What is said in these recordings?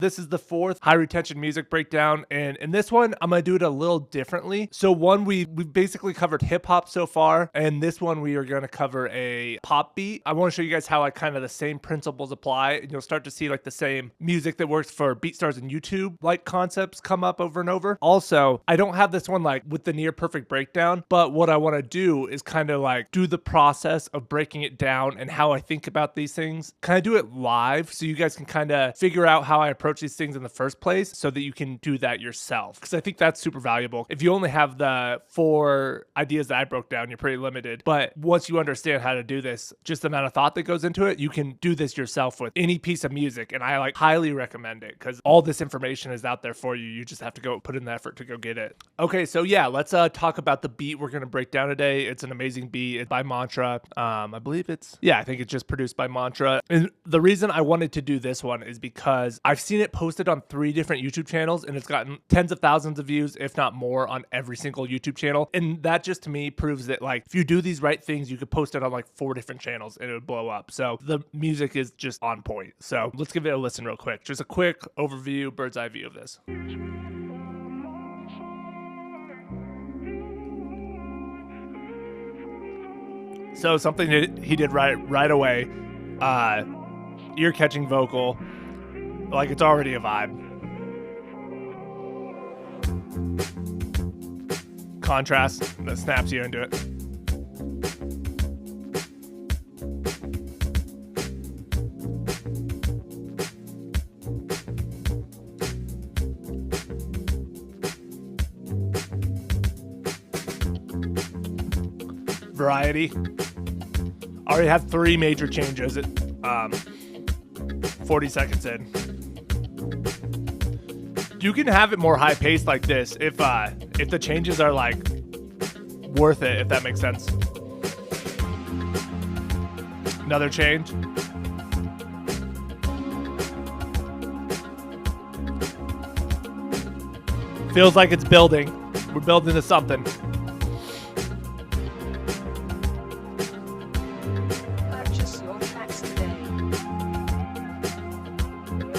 This is the fourth high retention music breakdown, and in this one, I'm gonna do it a little differently. So one, we've basically covered hip hop so far, and this one we are gonna cover a pop beat. I wanna show you guys how the same principles apply, and you'll start to see like the same music that works for BeatStars and YouTube like concepts come up over and over. Also, I don't have this one like with the near perfect breakdown, but what I wanna do is kind of like do the process of breaking it down and how I think about these things. Kind of do it live so you guys can kind of figure out how I approach these things in the first place so that you can do that yourself, because I think that's super valuable. If you only have the 4 ideas that I broke down, you're pretty limited, but once you understand how to do this, just the amount of thought that goes into it, you can do this yourself with any piece of music, and I like highly recommend it because all this information is out there for you. You just have to go put in the effort to go get it. Okay, so yeah, let's talk about the beat we're going to break down today. It's an amazing beat. It's by Mantra. I believe I think it's just produced by Mantra. And the reason I wanted to do this one is because I've seen it posted on 3 different YouTube channels, and it's gotten tens of thousands of views, if not more, on every single YouTube channel. And that just to me proves that like if you do these right things, you could post it on like 4 different channels and it would blow up. So the music is just on point. So let's give it a listen real quick. Just a quick overview, bird's eye view of this. So something that he did right away, ear-catching vocal, like it's already a vibe. Contrast that snaps you into it. Variety. Already have 3 major changes at 40 seconds in. You can have it more high paced like this if the changes are like worth it, if that makes sense. Another change. Feels like it's building. We're building to something.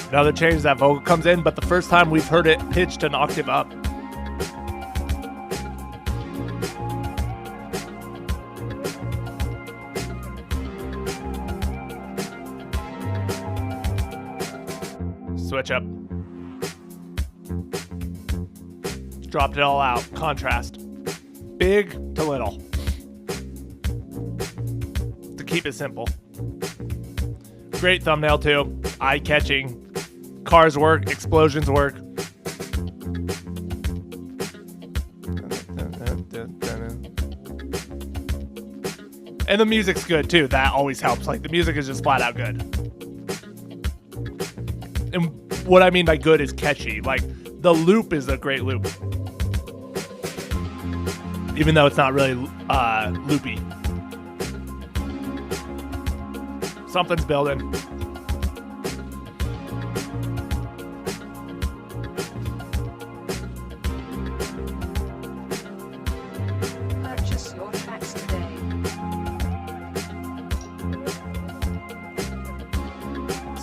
Another change, that vocal comes in, but the first time we've heard it pitched an octave up. Switch up. Dropped it all out. Contrast. Big to little. To keep it simple. Great thumbnail too. Eye-catching. Cars work, explosions work. And the music's good too. That always helps. Like the music is just flat out good. And what I mean by good is catchy. Like the loop is a great loop. Even though it's not really loopy. Something's building.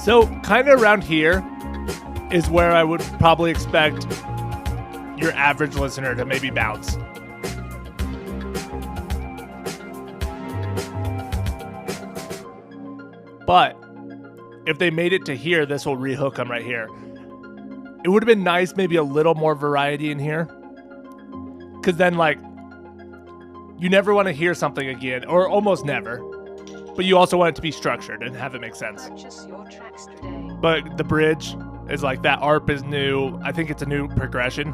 So kind of around here is where I would probably expect your average listener to maybe bounce. But if they made it to here, this will rehook them right here. It would have been nice, maybe a little more variety in here. Because then like, you never want to hear something again, or almost never. But you also want it to be structured and have it make sense. But the bridge is like that ARP is new. I think it's a new progression.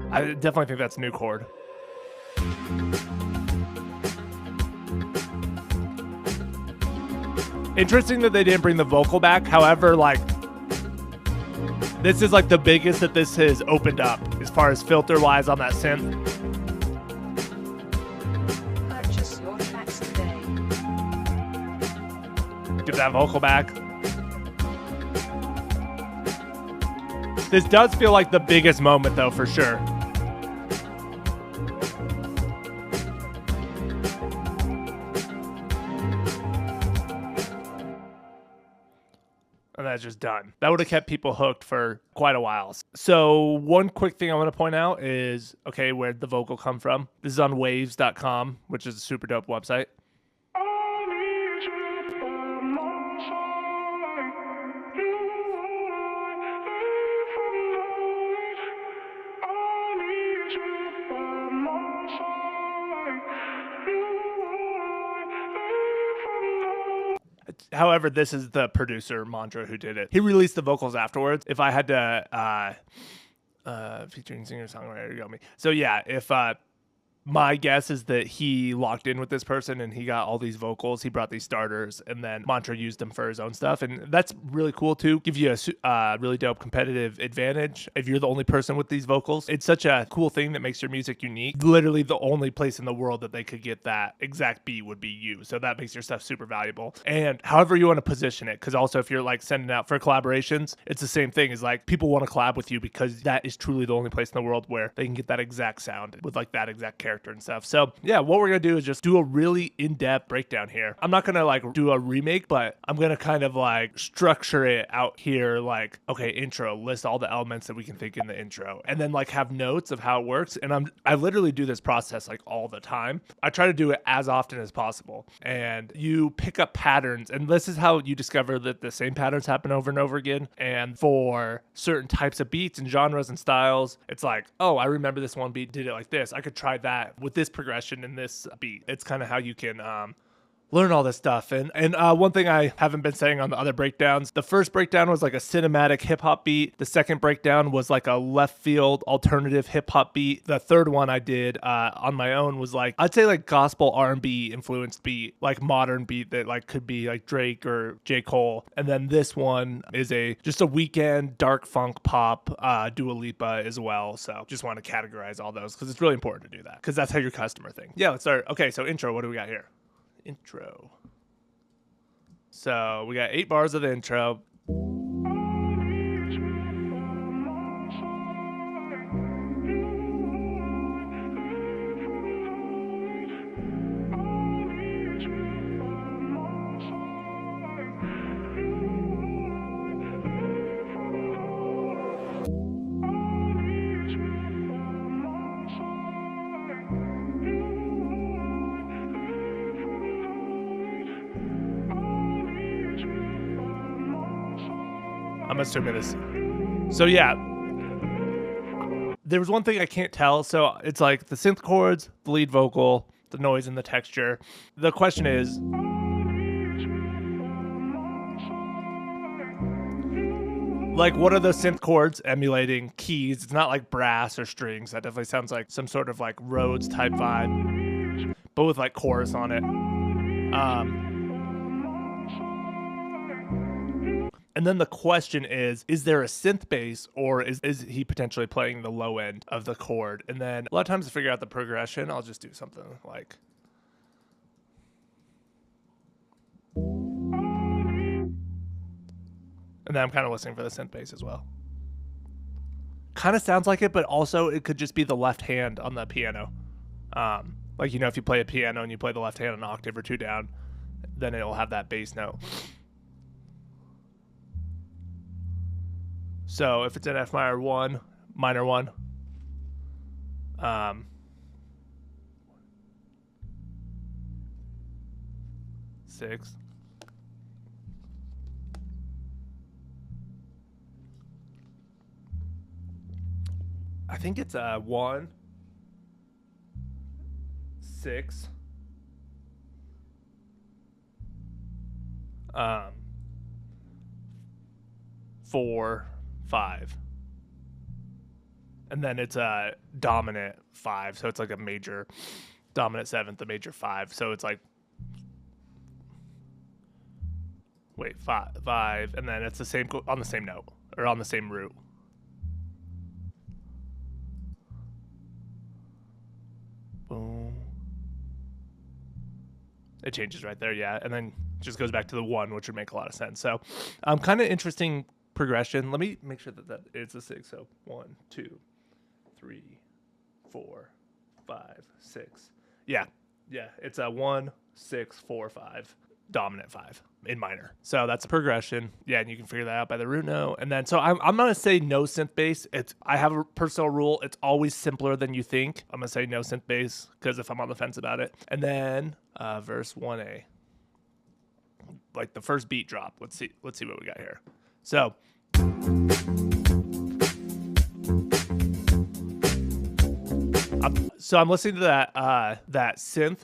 I definitely think that's a new chord. Interesting that they didn't bring the vocal back. However, like, this is like the biggest that this has opened up as far as filter wise on that synth. Purchase your tracks today. Give that vocal back. This does feel like the biggest moment though, for sure. and that's just done. That would have kept people hooked for quite a while. So one quick thing I want to point out is, okay, where'd the vocal come from? This is on waves.com, which is a super dope website. However, this is the producer, Mantra, who did it. He released the vocals afterwards. If I had to, featuring singer-songwriter, you got me. So yeah, if my guess is that he locked in with this person and he got all these vocals. He brought these starters, and then Mantra used them for his own stuff. And that's really cool too. Give you a really dope competitive advantage if you're the only person with these vocals. It's such a cool thing that makes your music unique. Literally the only place in the world that they could get that exact beat would be you. So that makes your stuff super valuable. And however you want to position it, because also if you're like sending out for collaborations, it's the same thing. Is like people want to collab with you because that is truly the only place in the world where they can get that exact sound with like that exact character and stuff. So yeah, what we're gonna do is just do a really in-depth breakdown here. I'm not gonna like do a remake, but I'm gonna kind of like structure it out here, like, okay, intro, list all the elements that we can think in the intro, and then like have notes of how it works. And I literally do this process like all the time. I try to do it as often as possible, and you pick up patterns, and this is how you discover that the same patterns happen over and over again. And for certain types of beats and genres and styles, it's like, oh, I remember this one beat did it like this. I could try that with this progression in this beat. It's kind of how you can learn all this stuff. And one thing I haven't been saying on the other breakdowns, the first breakdown was like a cinematic hip hop beat. The second breakdown was like a left field alternative hip hop beat. The third one I did on my own was like, I'd say like gospel R&B influenced beat, like modern beat that like could be like Drake or J. Cole. And then this one is just a weekend dark funk pop, Dua Lipa as well. So just want to categorize all those because it's really important to do that because that's how your customer thinks. Yeah, let's start. Okay, so intro, what do we got here? Intro. So we got 8 bars of the intro. I'm assuming this. So yeah, there was one thing I can't tell. So it's like the synth chords, the lead vocal, the noise, and the texture. The question is, like, what are those synth chords emulating keys? It's not like brass or strings. That definitely sounds like some sort of like Rhodes type vibe, but with like chorus on it. And then the question is there a synth bass, or is he potentially playing the low end of the chord? And then a lot of times to figure out the progression, I'll just do something like. And then I'm kind of listening for the synth bass as well. Kind of sounds like it, but also it could just be the left hand on the piano. Like, you know, if you play a piano and you play the left hand an octave or two down, then it'll have that bass note. So if it's an F minor 1, minor 1, six. I think it's a 1, 6, 4, 5, and then it's a dominant 5, so it's like a major dominant 7th, a major 5, so it's like, wait, 5, and then it's the same on the same note or on the same root. Boom. It changes right there, yeah, and then just goes back to the 1, which would make a lot of sense. So, kind of interesting progression. Let me make sure that it's a 6. So 1, 2, 3, 4, 5, 6. Yeah, it's a 1, 6, 4, 5, dominant 5, in minor. So that's a progression. Yeah, and you can figure that out by the root note. And then, so I'm going to say no synth bass. I have a personal rule. It's always simpler than you think. I'm going to say no synth bass because if I'm on the fence about it. And then verse 1A. Like the first beat drop. Let's see what we got here. So I'm listening to that synth.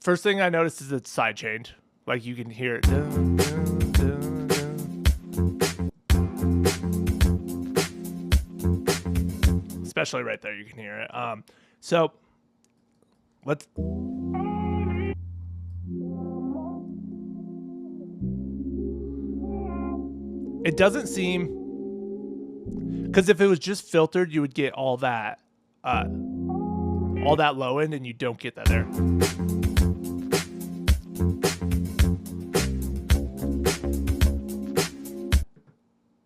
First thing I noticed is it's sidechained. Like you can hear it. Dun, dun, dun, dun. Especially right there, you can hear it. So let's. It doesn't seem, because if it was just filtered, you would get all that low end, and you don't get that there.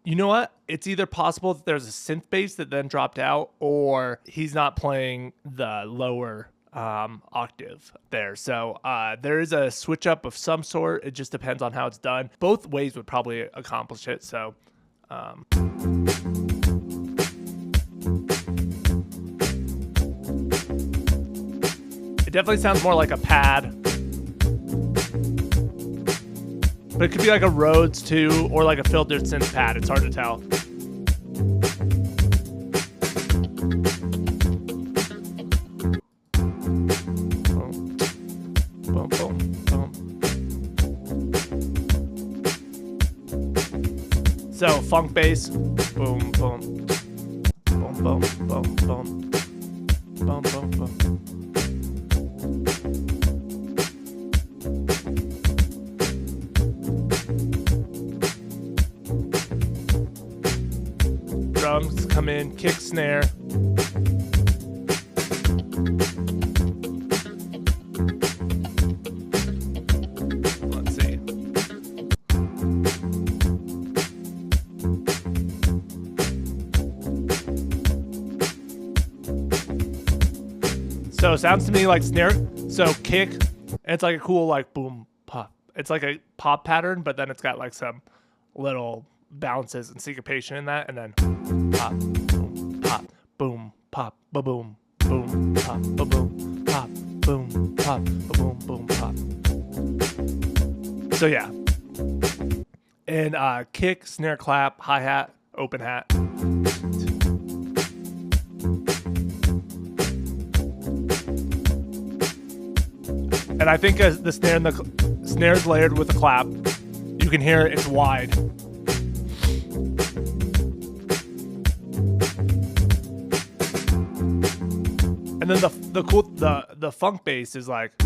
You know what? It's either possible that there's a synth bass that then dropped out, or he's not playing the lower octave there. So there is a switch up of some sort. It just depends on how it's done. Both ways would probably accomplish it. So it definitely sounds more like a pad, but it could be like a Rhodes too, or like a filtered synth pad. It's hard to tell. Boom, boom, boom. So funk bass, boom, boom, boom, boom, boom, boom, boom, boom, boom. Drums come in, kick, snare. Let's see. So it sounds to me like snare. So kick, and it's like a cool like boom pop. It's like a pop pattern, but then it's got like some little bounces and syncopation in that, and then pop, boom, pop, boom, pop, ba-boom, boom, pop, ba-boom, pop, boom, pop, ba-boom, boom, pop. So yeah, and kick, snare, clap, hi-hat, open hat. And I think as the snare and the snare's layered with a clap, you can hear it's wide. And then the funk bass is like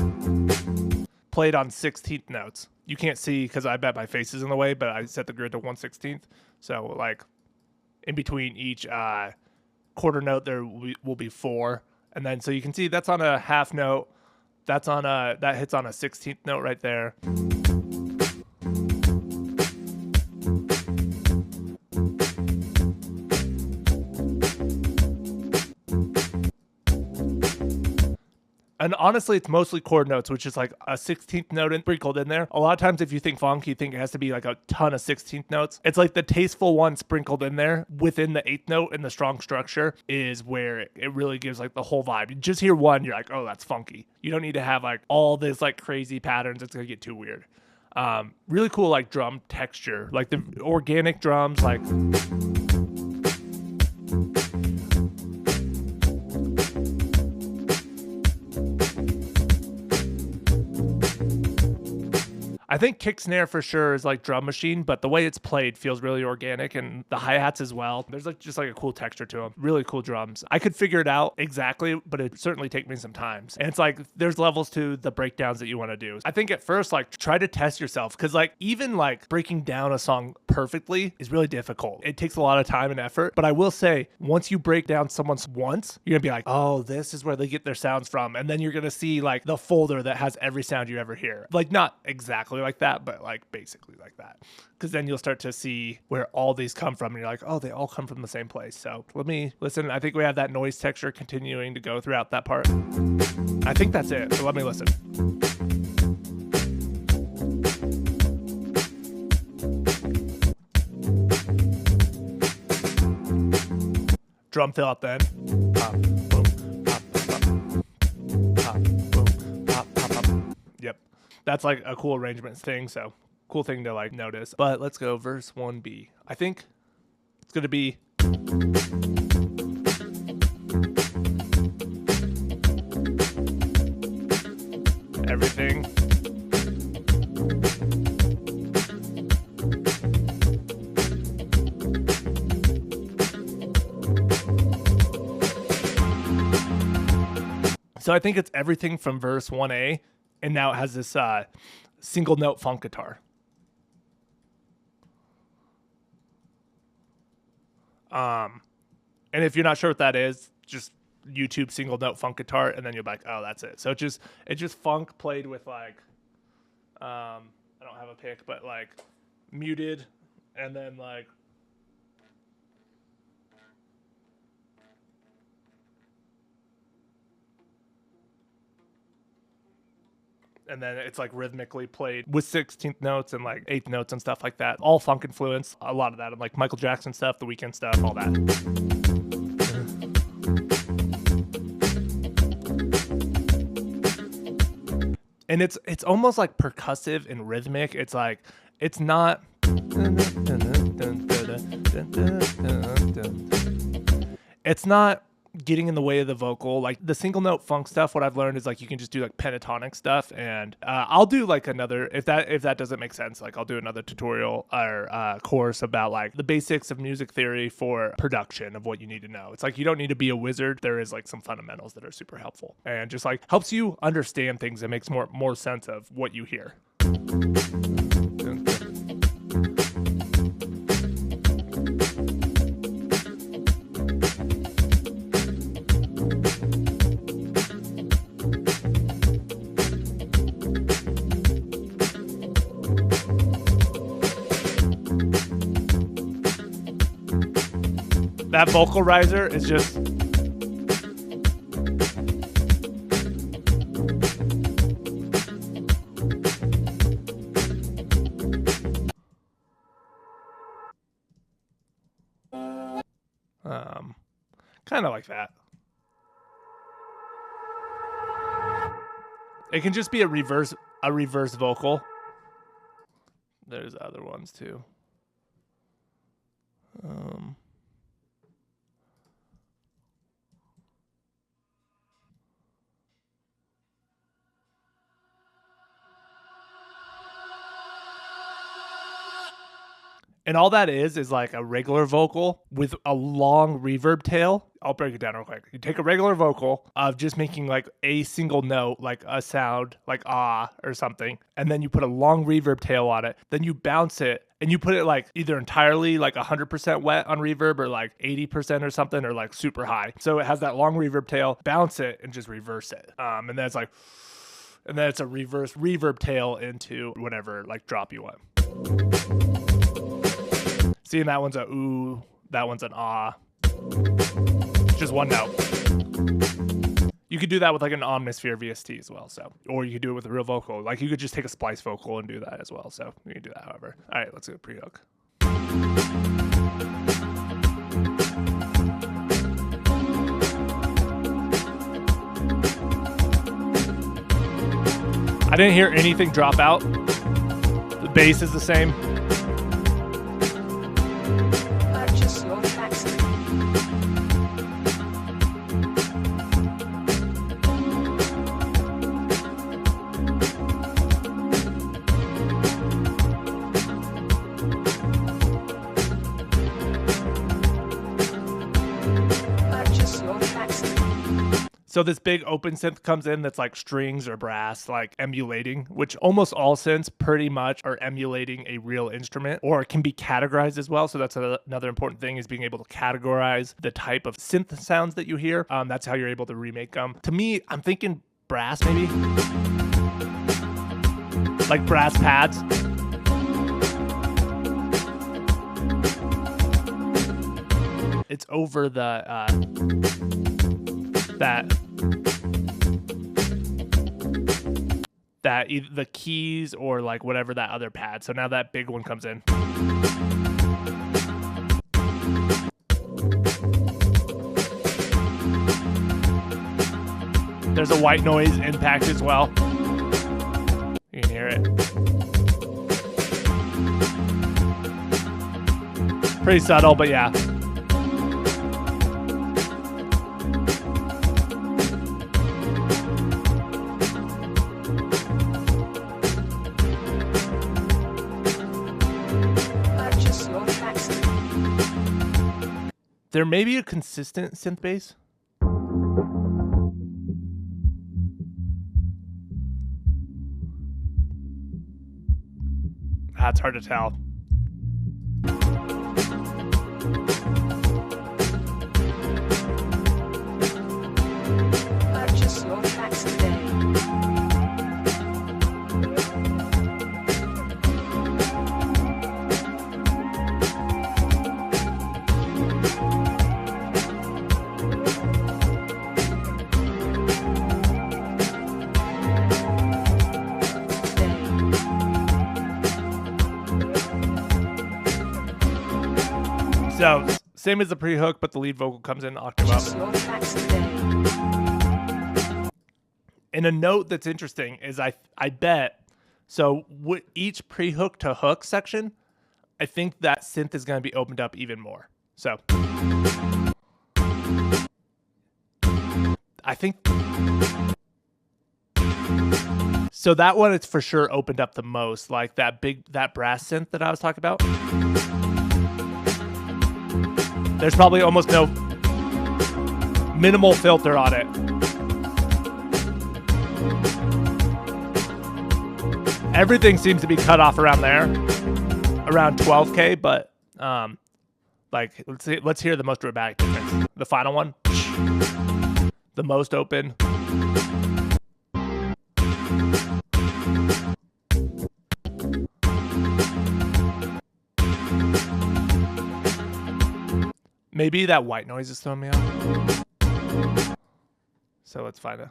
played on 16th notes. You can't see because I bet my face is in the way, but I set the grid to 1/16. So like in between each quarter note there will be 4, and then so you can see that's on a half note. That hits on a 16th note right there. And honestly, it's mostly chord notes, which is like a 16th note sprinkled in there. A lot of times if you think funk, you think it has to be like a ton of 16th notes. It's like the tasteful one sprinkled in there within the 8th note, and the strong structure is where it really gives like the whole vibe. You just hear one, you're like, oh, that's funky. You don't need to have like all this like crazy patterns. It's going to get too weird. Really cool like drum texture, like the organic drums, like... I think kick snare for sure is like drum machine, but the way it's played feels really organic, and the hi-hats as well. There's like just like a cool texture to them. Really cool drums. I could figure it out exactly, but it certainly take me some time. And it's like there's levels to the breakdowns that you want to do. I think at first like try to test yourself, because like even like breaking down a song perfectly is really difficult. It takes a lot of time and effort, but I will say once you break down someone's once, you're gonna be like, oh, this is where they get their sounds from, and then you're gonna see like the folder that has every sound you ever hear. Like not exactly like that, but like basically like that, because then you'll start to see where all these come from, and you're like, oh, they all come from the same place. So let me listen. I think we have that noise texture continuing to go throughout that part. I think that's it, so let me listen. drum fill out then. Pop, boom, pop, pop, pop, boom, pop, pop, pop. Yep. That's like a cool arrangement thing, so cool thing to like notice. But let's go verse 1B. I think it's gonna be everything. So I think it's everything from verse 1A, and now it has this single note funk guitar. And if you're not sure what that is, just YouTube single note funk guitar, and then you'll be like, oh, that's it. So it's just funk played with like, I don't have a pick, but like muted, and then like, and then it's like rhythmically played with 16th notes and like 8th notes and stuff like that. All funk influence, a lot of that, and like Michael Jackson stuff, The Weeknd stuff, all that. And it's almost like percussive and rhythmic. It's like, it's not. It's not getting in the way of the vocal. Like the single note funk stuff, what I've learned is like you can just do like pentatonic stuff, and I'll do like another, if that doesn't make sense, like I'll do another tutorial or course about like the basics of music theory for production of what you need to know. It's like you don't need to be a wizard. There is like some fundamentals that are super helpful and just like helps you understand things and makes more sense of what you hear. That vocal riser is just kind of like that. It can just be a reverse vocal. There's other ones too. And all that is like a regular vocal with a long reverb tail. I'll break it down real quick. You take a regular vocal of just making like a single note, like a sound, like ah or something, and then you put a long reverb tail on it. Then you bounce it and you put it like either entirely like 100% wet on reverb or like 80% or something, or like super high. So it has that long reverb tail, bounce it and just reverse it. And then it's like, and then it's a reverse reverb tail into whatever like drop you want. See, and that one's a ooh, that one's an ah. Just one note. You could do that with like an Omnisphere VST as well, so. Or you could do it with a real vocal. Like you could just take a splice vocal and do that as well, so you can do that however. All right, let's go pre-hook. I didn't hear anything drop out. The bass is the same. Purchase your tracks today. Purchase your tracks today. So this big open synth comes in that's like strings or brass, like emulating, which almost all synths pretty much are emulating a real instrument, or can be categorized as well. So that's another important thing, is being able to categorize the type of synth sounds that you hear. That's how you're able to remake them. To me, I'm thinking brass maybe. Like brass pads. It's over the the keys or like whatever that other pad. So now that big one comes in. There's a white noise impact as well. You can hear it. Pretty subtle, but yeah. Purchase your tracks today. There may be a consistent synth bass. That's hard to tell. Purchase your tracks today. So, same as the pre-hook, but the lead vocal comes in an octave up. Purchase your tracks today. And a note that's interesting is I bet, so with each pre-hook to hook section, I think that synth is going to be opened up even more. So, I think, so that one it's for sure opened up the most, like that brass synth that I was talking about. There's probably almost no minimal filter on it. Everything seems to be cut off around there, around 12K, but like let's hear the most dramatic difference. The final one, the most open. Maybe that white noise is throwing me off. So let's find it.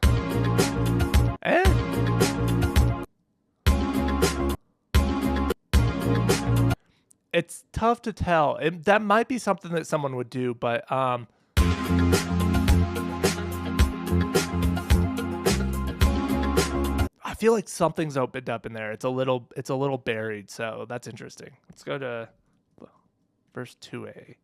It's tough to tell. That might be something that someone would do, but I feel like something's opened up in there. It's a little buried, so that's interesting. Let's go to verse 2A.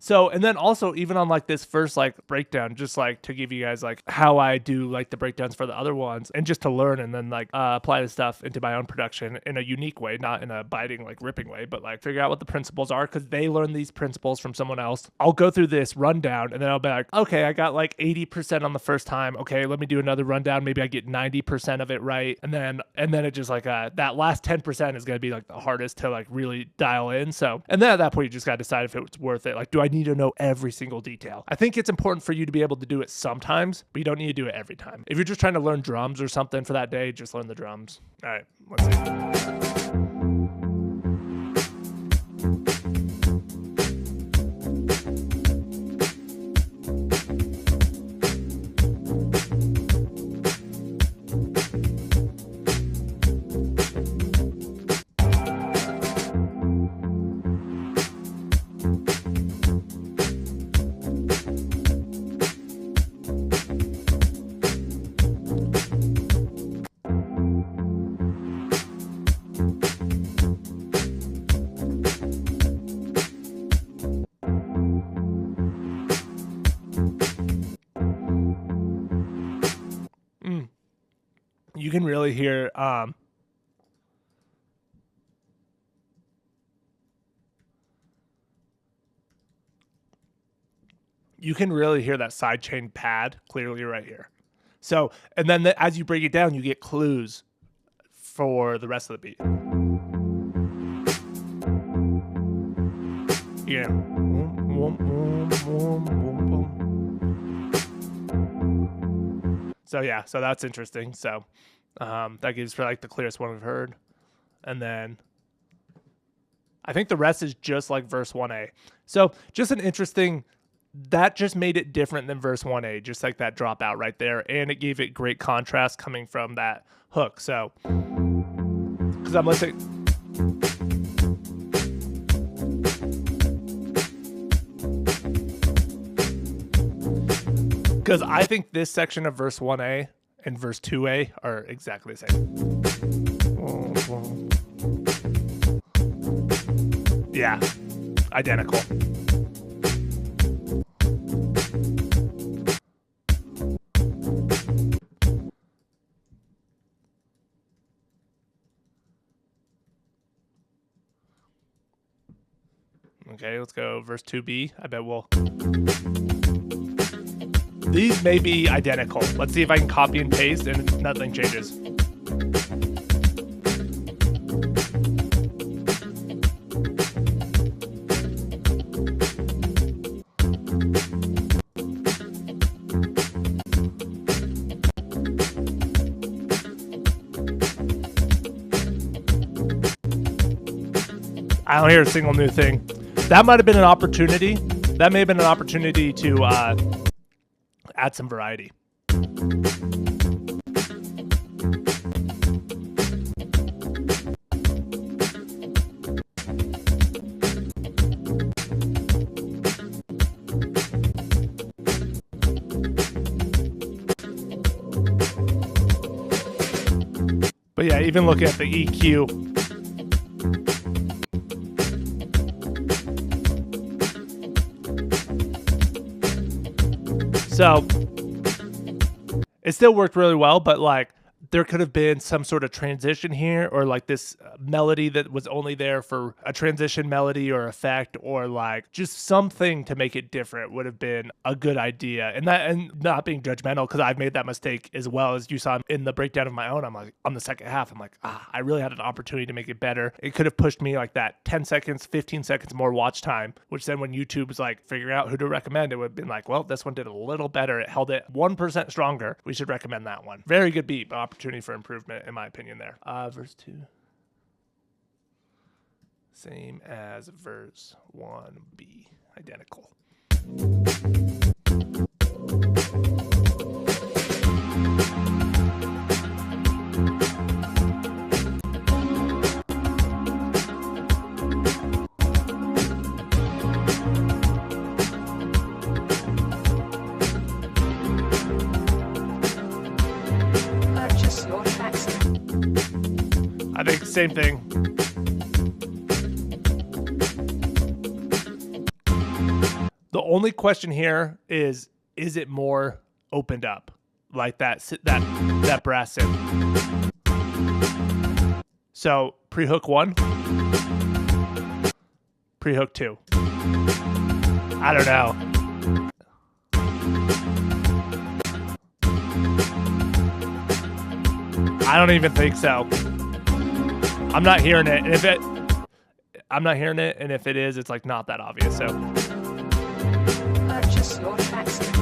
So, and then also even on like this first like breakdown, just like to give you guys like how I do like the breakdowns for the other ones and just to learn and then like apply the stuff into my own production in a unique way, not in a biting, like ripping way, but like figure out what the principles are because they learn these principles from someone else. I'll go through this rundown and then I'll be like, okay, I got like 80% on the first time. Okay, let me do another rundown. Maybe I get 90% of it right. And then it just like that last 10% is going to be like the hardest to like really dial in. So, and then at that point, you just got to decide if it's worth it. Like, do I need to know every single detail? I think it's important for you to be able to do it sometimes, but you don't need to do it every time. If you're just trying to learn drums or something for that day, just learn the drums. All right, let's see. You can really hear that sidechain pad clearly right here. So, and then as you break it down, you get clues for the rest of the beat. Yeah. So yeah, so that's interesting. So that gives for like the clearest one we've heard. And then I think the rest is just like verse 1A. So just an interesting, that just made it different than verse 1A, just like that dropout right there. And it gave it great contrast coming from that hook. So, because I'm listening. Because I think this section of verse 1A and verse 2A are exactly the same. Yeah, identical. Okay, let's go verse 2B. I bet we'll... These may be identical. Let's see if I can copy and paste and nothing changes. I don't hear a single new thing. That might have been an opportunity. That may have been an opportunity to add some variety. But yeah, even looking at the EQ, so it still worked really well, but like there could have been some sort of transition here, or like this melody that was only there for a transition melody or effect, or like just something to make it different would have been a good idea. And not being judgmental, because I've made that mistake as well. As you saw in the breakdown of my own, I'm like, on the second half, I'm like, I really had an opportunity to make it better. It could have pushed me like that 10 seconds, 15 seconds more watch time, which then when YouTube was like figuring out who to recommend, it would have been like, well, this one did a little better. It held it 1% stronger. We should recommend that one. Very good beat, but opportunity for improvement, in my opinion, there. Verse 2. Same as verse 1B. Identical. Purchase your tracks today. I think same thing. The only question here is it more opened up, like that brass synth? So pre-hook 1, pre-hook 2. I don't know. I don't even think so. I'm not hearing it. And I'm not hearing it, and if it is, it's like not that obvious. So Purchase your tracks today.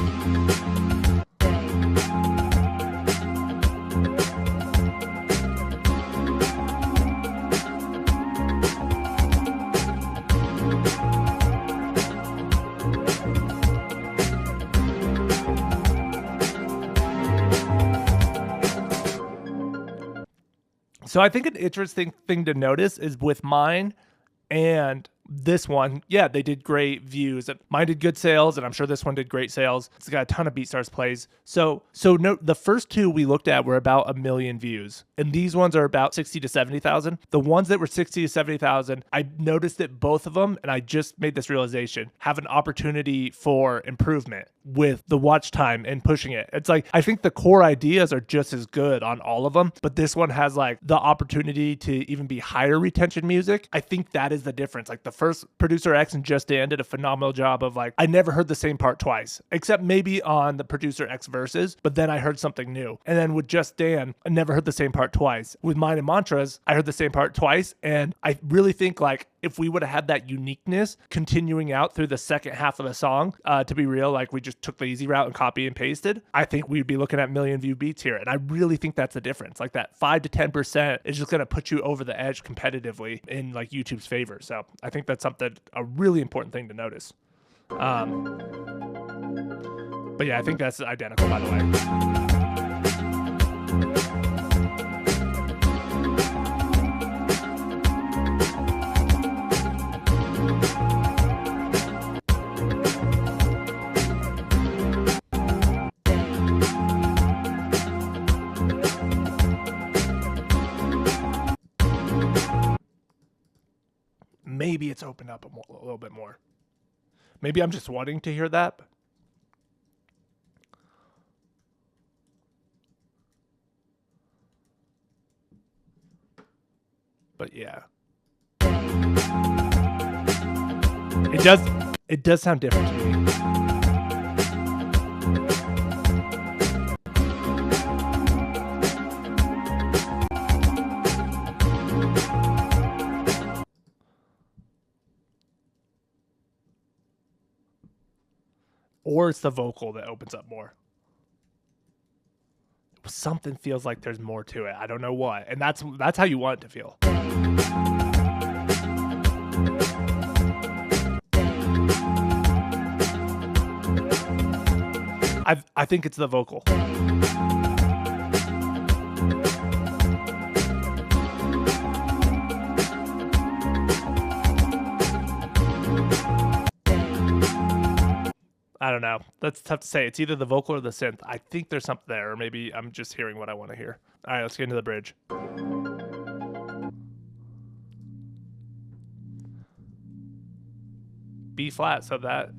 So I think an interesting thing to notice is with mine and this one, yeah, they did great views. Mine did good sales, and I'm sure this one did great sales. It's got a ton of BeatStars plays. So no, the first two we looked at were about 1 million views, and these ones are about 60 to 70,000. The ones that were 60 to 70,000, I noticed that both of them, and I just made this realization, have an opportunity for improvement with the watch time and pushing it. It's like, I think the core ideas are just as good on all of them, but this one has like the opportunity to even be higher retention music. I think that is the difference. Like the first Producer X and Just Dan did a phenomenal job of like, I never heard the same part twice, except maybe on the Producer X verses, but then I heard something new. And then with Just Dan, I never heard the same part twice. With Mine and Mantras, I heard the same part twice. And I really think like, if we would have had that uniqueness continuing out through the second half of the song, to be real, like we just took the easy route and copy and pasted, I think we'd be looking at million view beats here. And I really think that's the difference. Like that 5 to 10% is just going to put you over the edge competitively in like YouTube's favor. So I think that's a really important thing to notice. But yeah, I think that's identical, by the way. maybe it's opened up a little bit more. Maybe I'm just wanting to hear that. But yeah. It does sound different to me. Or it's the vocal that opens up more. Something feels like there's more to it. I don't know what. And that's how you want it to feel. I think it's the vocal. I don't know. That's tough to say. It's either the vocal or the synth. I think there's something there, or maybe I'm just hearing what I want to hear. All right, let's get into the bridge. B flat, so that.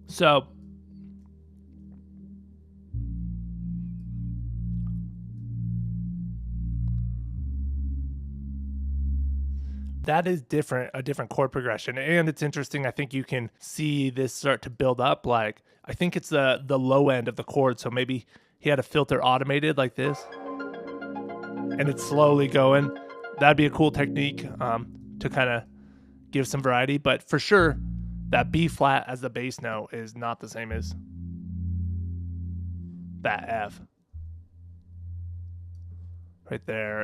So that is different, a different chord progression. And it's interesting. I think you can see this start to build up. Like, I think it's the low end of the chord. So maybe he had a filter automated like this, and it's slowly going. That'd be a cool technique to kind of give some variety. But for sure, that B flat as the bass note is not the same as that F right there.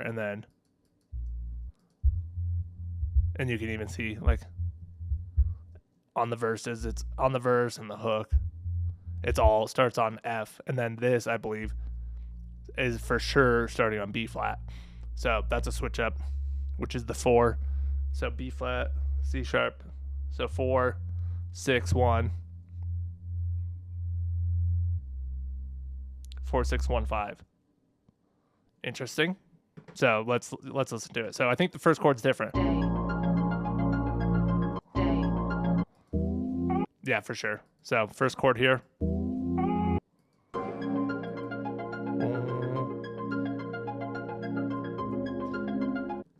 And you can even see, like, on the verses, it's on the verse and the hook. It's all starts on F. And then this, I believe, is for sure starting on B flat. So that's a switch up, which is the 4. So B flat, C sharp. So 4, 6, 1. 4, 6, 1, 5. Interesting. So let's listen to it. So I think the first chord's different. Yeah, for sure. So first chord here.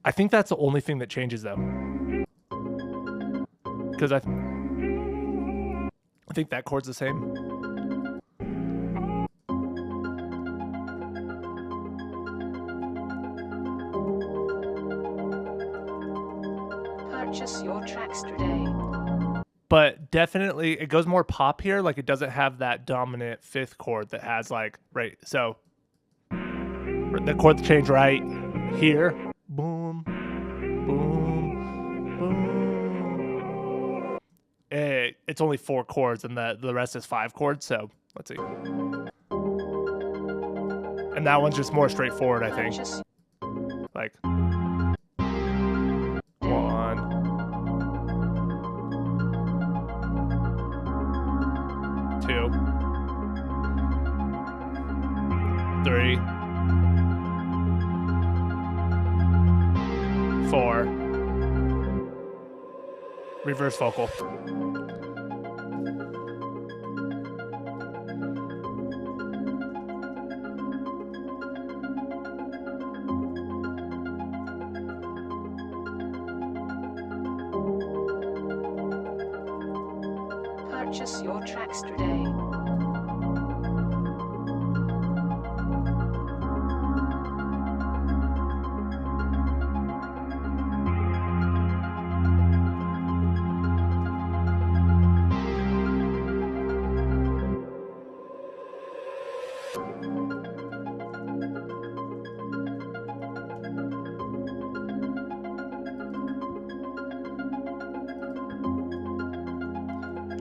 I think that's the only thing that changes though. Because I think that chord's the same. Purchase your tracks today. But definitely it goes more pop here. Like, it doesn't have that dominant 5th chord that has, like, right. So the chord change right here. Boom, boom, boom. It's only 4 chords and the rest is 5 chords. So let's see. And that one's just more straightforward, I think. Like 1, 2, 3, 4. Reverse vocal. Purchase your tracks today.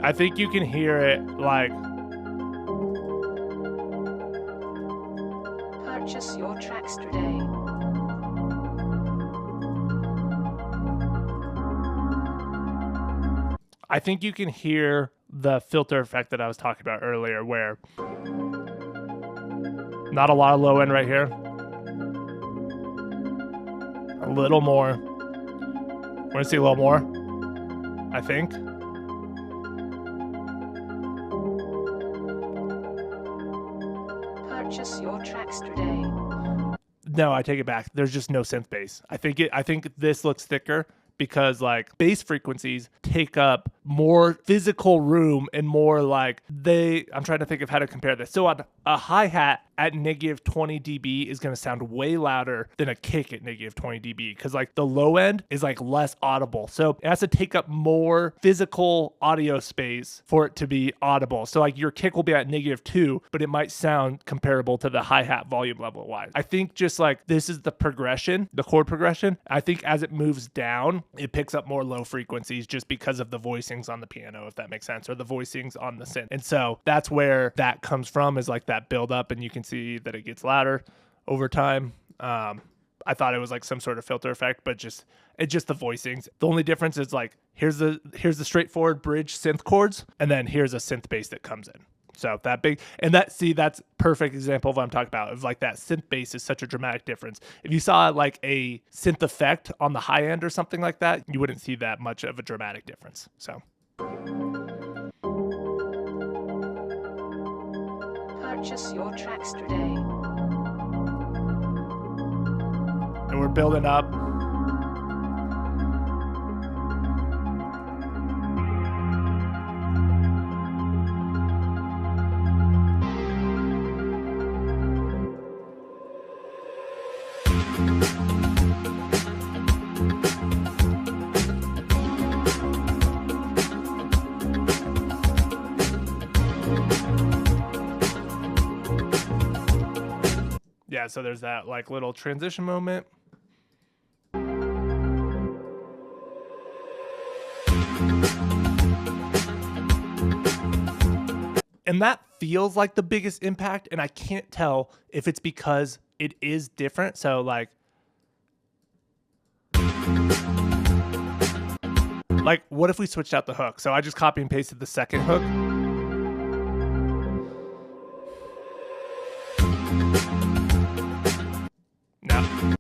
I think you can hear it, like, Purchase your tracks today. I think you can hear the filter effect that I was talking about earlier, where not a lot of low end right here. A little more. We're gonna see a little more, I think. Purchase your tracks today. No, I take it back. There's just no synth bass. I think this looks thicker because like bass frequencies take up more physical room and more like I'm trying to think of how to compare this. So on a hi-hat at negative 20 dB is going to sound way louder than a kick at negative 20 dB because like the low end is like less audible. So it has to take up more physical audio space for it to be audible. So like your kick will be at -2, but it might sound comparable to the hi-hat volume level wise. I think just like this is the progression, the chord progression. I think as it moves down, it picks up more low frequencies just because of the voicings on the piano, if that makes sense, or the voicings on the synth. And so that's where that comes from, is like that build up, and you can see that it gets louder over time. I thought it was like some sort of filter effect, but it's just the voicings. The only difference is like here's the straightforward bridge synth chords, and then here's a synth bass that comes in. So that big, and that's perfect example of what I'm talking about. Of like that synth bass is such a dramatic difference. If you saw like a synth effect on the high end or something like that, you wouldn't see that much of a dramatic difference. So Purchase your tracks today. and we're building up. Yeah, so there's that like little transition moment. And that feels like the biggest impact, and I can't tell if it's because it is different. So like what if we switched out the hook? So I just copy and pasted the second hook.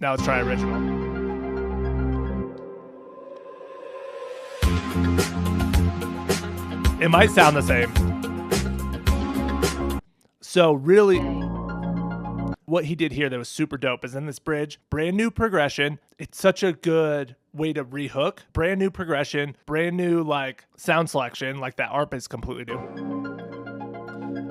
Now let's try original. It might sound the same. So really, what he did here that was super dope is in this bridge, brand new progression. It's such a good way to rehook. Brand new progression, brand new like sound selection, like that ARP is completely new.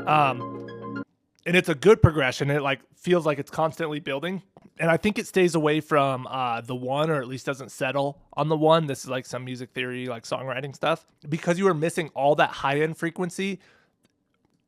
And it's a good progression. It like feels like it's constantly building. And I think it stays away from the one, or at least doesn't settle on the one. This is like some music theory, like songwriting stuff. Because you were missing all that high-end frequency,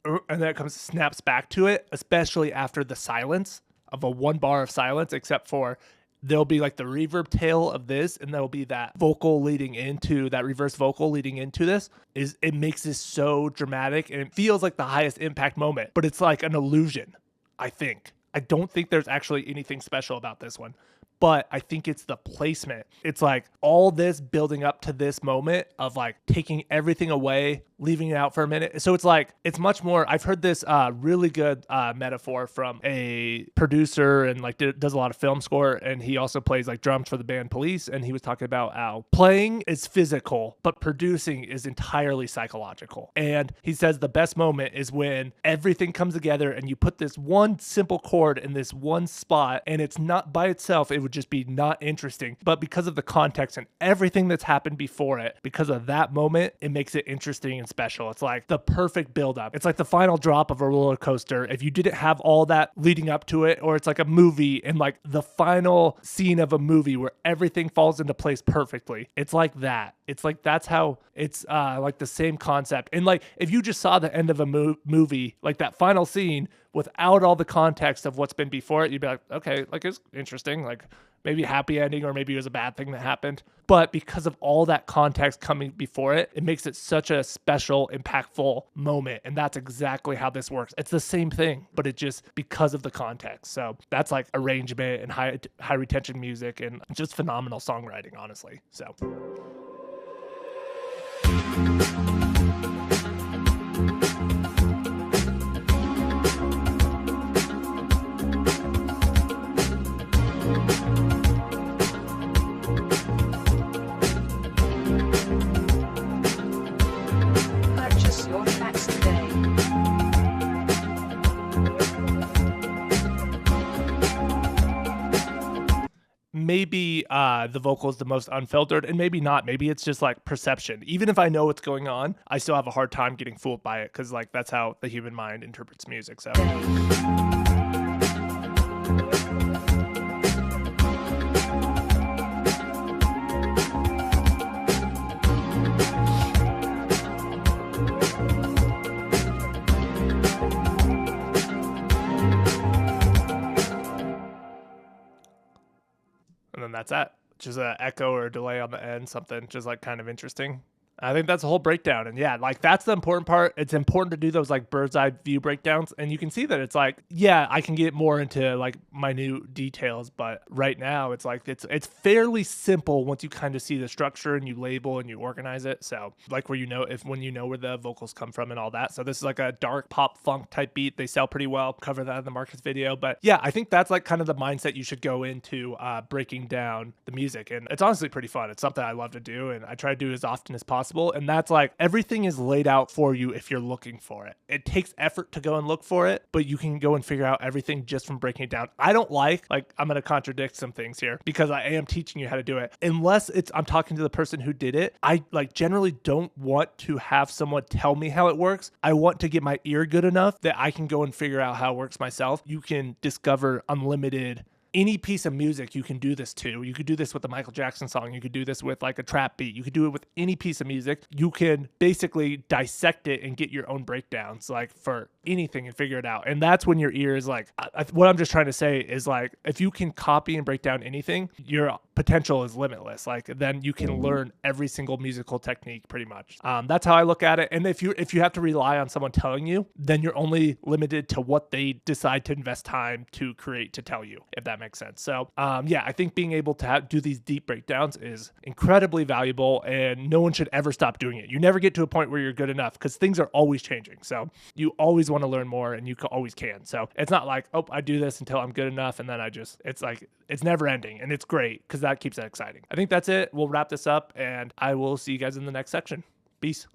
and then it snaps back to it, especially after the silence of a 1 bar of silence, except for there'll be like the reverb tail of this, and there'll be that vocal leading into that reverse vocal leading into this. It makes this so dramatic, and it feels like the highest impact moment, but it's like an illusion, I think. I don't think there's actually anything special about this one, but I think it's the placement. It's like all this building up to this moment of like taking everything away, leaving it out for a minute. So it's like, it's much more, I've heard this really good metaphor from a producer and like does a lot of film score. And he also plays like drums for the band Police. And he was talking about how playing is physical, but producing is entirely psychological. And he says the best moment is when everything comes together and you put this one simple chord in this one spot, and it's not by itself, it would just be not interesting. But because of the context and everything that's happened before it, because of that moment, it makes it interesting and special. It's like the perfect buildup. It's like the final drop of a roller coaster. If you didn't have all that leading up to it, or it's like a movie and like the final scene of a movie where everything falls into place perfectly. It's like that. It's like that's how it's like the same concept. And like if you just saw the end of a movie, like that final scene without all the context of what's been before it, you'd be like, okay, like it's interesting, like maybe a happy ending, or maybe it was a bad thing that happened. But because of all that context coming before it, it makes it such a special, impactful moment. And that's exactly how this works. It's the same thing, but it just because of the context. So that's like arrangement and high retention music and just phenomenal songwriting, honestly. So maybe the vocal is the most unfiltered, and maybe not. Maybe it's just like perception. Even if I know what's going on, I still have a hard time getting fooled by it because like that's how the human mind interprets music. So. And then that's that. Just an echo or a delay on the end, something just like kind of interesting. I think that's the whole breakdown. And yeah, like that's the important part. It's important to do those like bird's eye view breakdowns. And you can see that it's like, yeah, I can get more into like minute details, but right now it's like, it's fairly simple once you kind of see the structure and you label and you organize it. So like where you know, when you know where the vocals come from and all that. So this is like a dark pop funk type beat. They sell pretty well. Cover that in the Marcus video. But yeah, I think that's like kind of the mindset you should go into breaking down the music. And it's honestly pretty fun. It's something I love to do. And I try to do it as often as possible. And that's like everything is laid out for you if you're looking for it. It takes effort to go and look for it, but you can go and figure out everything just from breaking it down. I don't like I'm going to contradict some things here because I am teaching you how to do it. Unless I'm talking to the person who did it, I like generally don't want to have someone tell me how it works. I want to get my ear good enough that I can go and figure out how it works myself. You can discover unlimited any piece of music you can do this to. You could do this with a Michael Jackson song. You could do this with like a trap beat. You could do it with any piece of music. You can basically dissect it and get your own breakdowns like for anything and figure it out. And that's when your ear is like, what I'm just trying to say is like, if you can copy and break down anything, your potential is limitless. Like then you can learn every single musical technique pretty much. That's how I look at it. And if you have to rely on someone telling you, then you're only limited to what they decide to invest time to create to tell you, if that makes sense. So yeah, I think being able to do these deep breakdowns is incredibly valuable and no one should ever stop doing it. You never get to a point where you're good enough because things are always changing. So you always want to learn more and you always can. So it's not like, oh, I do this until I'm good enough. And then it's like, it's never ending and it's great because that keeps it exciting. I think that's it. We'll wrap this up and I will see you guys in the next section. Peace.